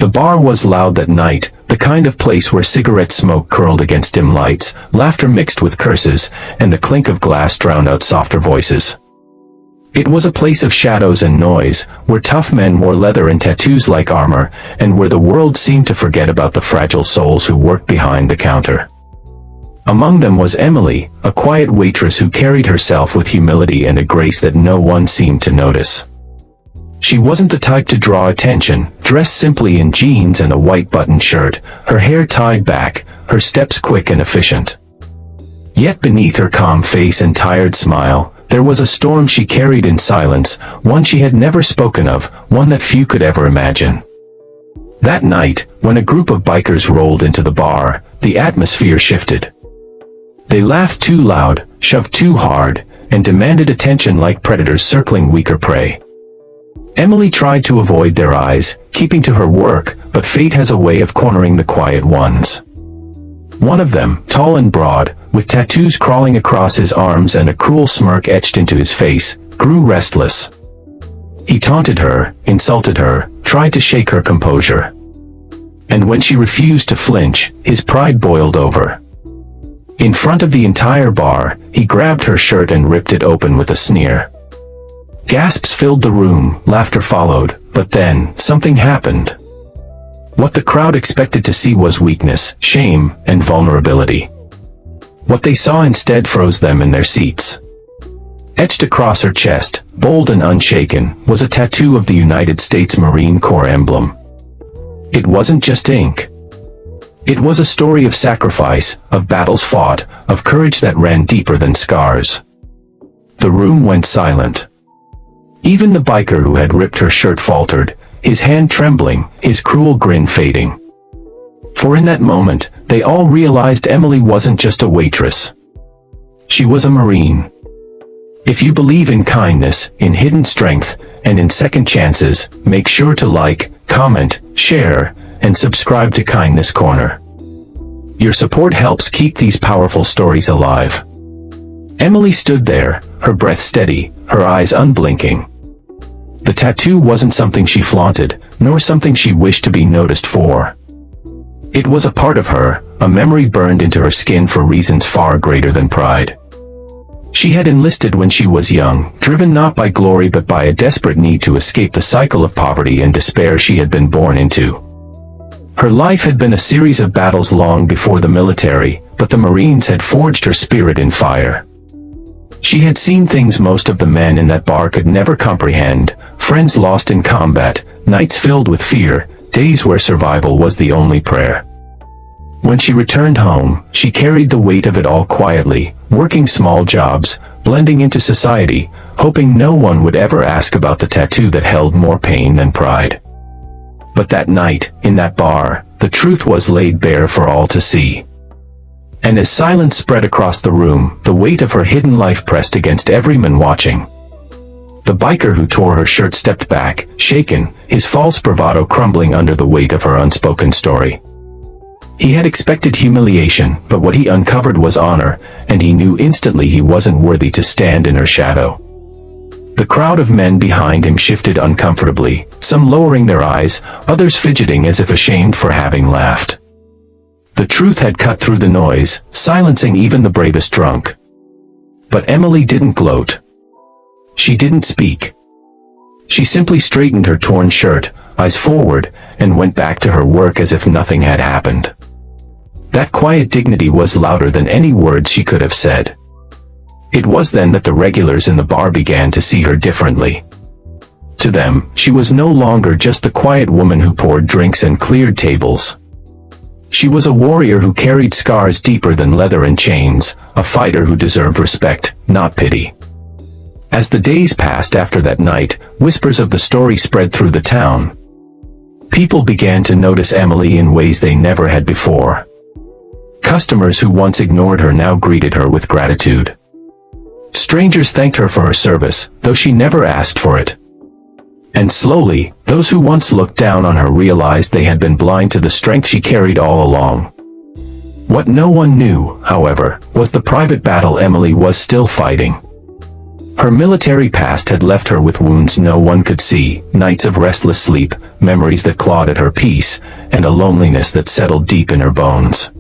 The bar was loud that night, the kind of place where cigarette smoke curled against dim lights, laughter mixed with curses, and the clink of glass drowned out softer voices. It was a place of shadows and noise, where tough men wore leather and tattoos like armor, and where the world seemed to forget about the fragile souls who worked behind the counter. Among them was Emily, a quiet waitress who carried herself with humility and a grace that no one seemed to notice. She wasn't the type to draw attention, dressed simply in jeans and a white button shirt, her hair tied back, her steps quick and efficient. Yet beneath her calm face and tired smile, there was a storm she carried in silence, one she had never spoken of, one that few could ever imagine. That night, when a group of bikers rolled into the bar, the atmosphere shifted. They laughed too loud, shoved too hard, and demanded attention like predators circling weaker prey. Emily tried to avoid their eyes, keeping to her work, but fate has a way of cornering the quiet ones. One of them, tall and broad, with tattoos crawling across his arms and a cruel smirk etched into his face, grew restless. He taunted her, insulted her, tried to shake her composure. And when she refused to flinch, his pride boiled over. In front of the entire bar, he grabbed her shirt and ripped it open with a sneer. Gasps filled the room, laughter followed, but then, something happened. What the crowd expected to see was weakness, shame, and vulnerability. What they saw instead froze them in their seats. Etched across her chest, bold and unshaken, was a tattoo of the United States Marine Corps emblem. It wasn't just ink. It was a story of sacrifice, of battles fought, of courage that ran deeper than scars. The room went silent. Even the biker who had ripped her shirt faltered, his hand trembling, his cruel grin fading. For in that moment, they all realized Emily wasn't just a waitress. She was a Marine. If you believe in kindness, in hidden strength, and in second chances, make sure to like, comment, share, and subscribe to Kindness Corner. Your support helps keep these powerful stories alive. Emily stood there, her breath steady, her eyes unblinking. The tattoo wasn't something she flaunted, nor something she wished to be noticed for. It was a part of her, a memory burned into her skin for reasons far greater than pride. She had enlisted when she was young, driven not by glory but by a desperate need to escape the cycle of poverty and despair she had been born into. Her life had been a series of battles long before the military, but the Marines had forged her spirit in fire. She had seen things most of the men in that bar could never comprehend, friends lost in combat, nights filled with fear, days where survival was the only prayer. When she returned home, she carried the weight of it all quietly, working small jobs, blending into society, hoping no one would ever ask about the tattoo that held more pain than pride. But that night, in that bar, the truth was laid bare for all to see. And as silence spread across the room, the weight of her hidden life pressed against every man watching. The biker who tore her shirt stepped back, shaken, his false bravado crumbling under the weight of her unspoken story. He had expected humiliation, but what he uncovered was honor, and he knew instantly he wasn't worthy to stand in her shadow. The crowd of men behind him shifted uncomfortably, some lowering their eyes, others fidgeting as if ashamed for having laughed. The truth had cut through the noise, silencing even the bravest drunk. But Emily didn't gloat. She didn't speak. She simply straightened her torn shirt, eyes forward, and went back to her work as if nothing had happened. That quiet dignity was louder than any words she could have said. It was then that the regulars in the bar began to see her differently. To them, she was no longer just the quiet woman who poured drinks and cleared tables. She was a warrior who carried scars deeper than leather and chains, a fighter who deserved respect, not pity. As the days passed after that night, whispers of the story spread through the town. People began to notice Emily in ways they never had before. Customers who once ignored her now greeted her with gratitude. Strangers thanked her for her service, though she never asked for it. And slowly, those who once looked down on her realized they had been blind to the strength she carried all along. What no one knew, however, was the private battle Emily was still fighting. Her military past had left her with wounds no one could see, nights of restless sleep, memories that clawed at her peace, and a loneliness that settled deep in her bones.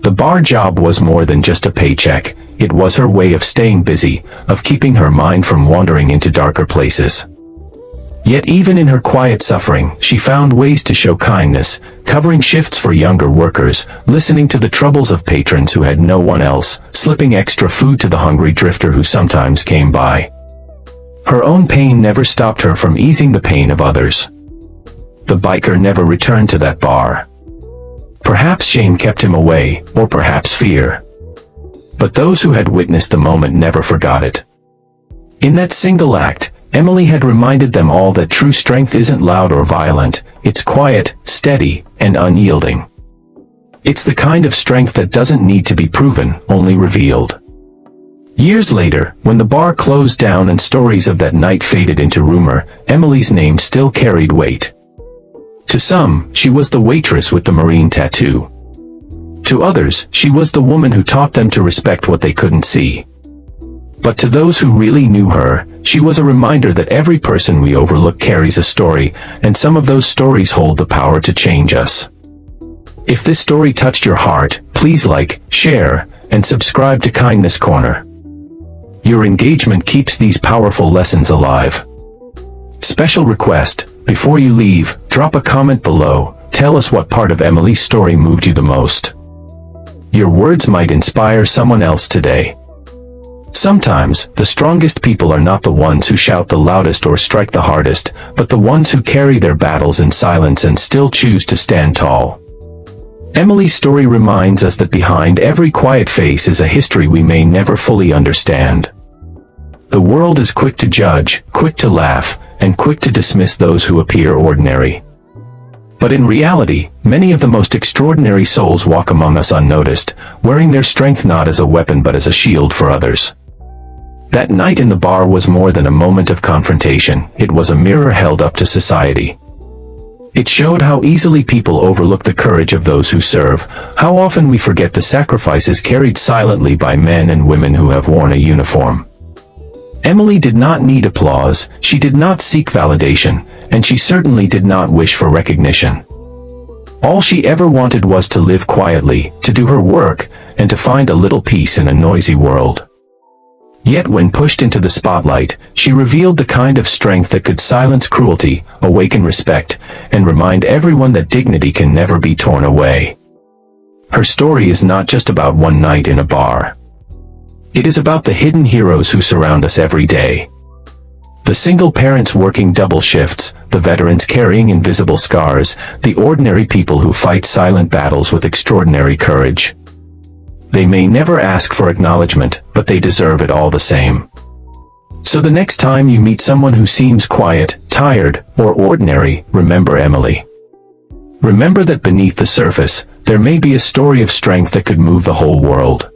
The bar job was more than just a paycheck. It was her way of staying busy, of keeping her mind from wandering into darker places. Yet even in her quiet suffering, she found ways to show kindness, covering shifts for younger workers, listening to the troubles of patrons who had no one else, slipping extra food to the hungry drifter who sometimes came by. Her own pain never stopped her from easing the pain of others. The biker never returned to that bar. Perhaps shame kept him away, or perhaps fear. But those who had witnessed the moment never forgot it. In that single act, Emily had reminded them all that true strength isn't loud or violent, it's quiet, steady, and unyielding. It's the kind of strength that doesn't need to be proven, only revealed. Years later, when the bar closed down and stories of that night faded into rumor, Emily's name still carried weight. To some, she was the waitress with the marine tattoo. To others, she was the woman who taught them to respect what they couldn't see. But to those who really knew her, she was a reminder that every person we overlook carries a story, and some of those stories hold the power to change us. If this story touched your heart, please like, share, and subscribe to Kindness Corner. Your engagement keeps these powerful lessons alive. Special request, before you leave, drop a comment below, tell us what part of Emily's story moved you the most. Your words might inspire someone else today. Sometimes, the strongest people are not the ones who shout the loudest or strike the hardest, but the ones who carry their battles in silence and still choose to stand tall. Emily's story reminds us that behind every quiet face is a history we may never fully understand. The world is quick to judge, quick to laugh, and quick to dismiss those who appear ordinary. But in reality, many of the most extraordinary souls walk among us unnoticed, wearing their strength not as a weapon but as a shield for others. That night in the bar was more than a moment of confrontation, it was a mirror held up to society. It showed how easily people overlook the courage of those who serve, how often we forget the sacrifices carried silently by men and women who have worn a uniform. Emily did not need applause, she did not seek validation, and she certainly did not wish for recognition. All she ever wanted was to live quietly, to do her work, and to find a little peace in a noisy world. Yet when pushed into the spotlight, she revealed the kind of strength that could silence cruelty, awaken respect, and remind everyone that dignity can never be torn away. Her story is not just about one night in a bar. It is about the hidden heroes who surround us every day. The single parents working double shifts, the veterans carrying invisible scars, the ordinary people who fight silent battles with extraordinary courage. They may never ask for acknowledgement, but they deserve it all the same. So the next time you meet someone who seems quiet, tired, or ordinary, remember Emily. Remember that beneath the surface, there may be a story of strength that could move the whole world.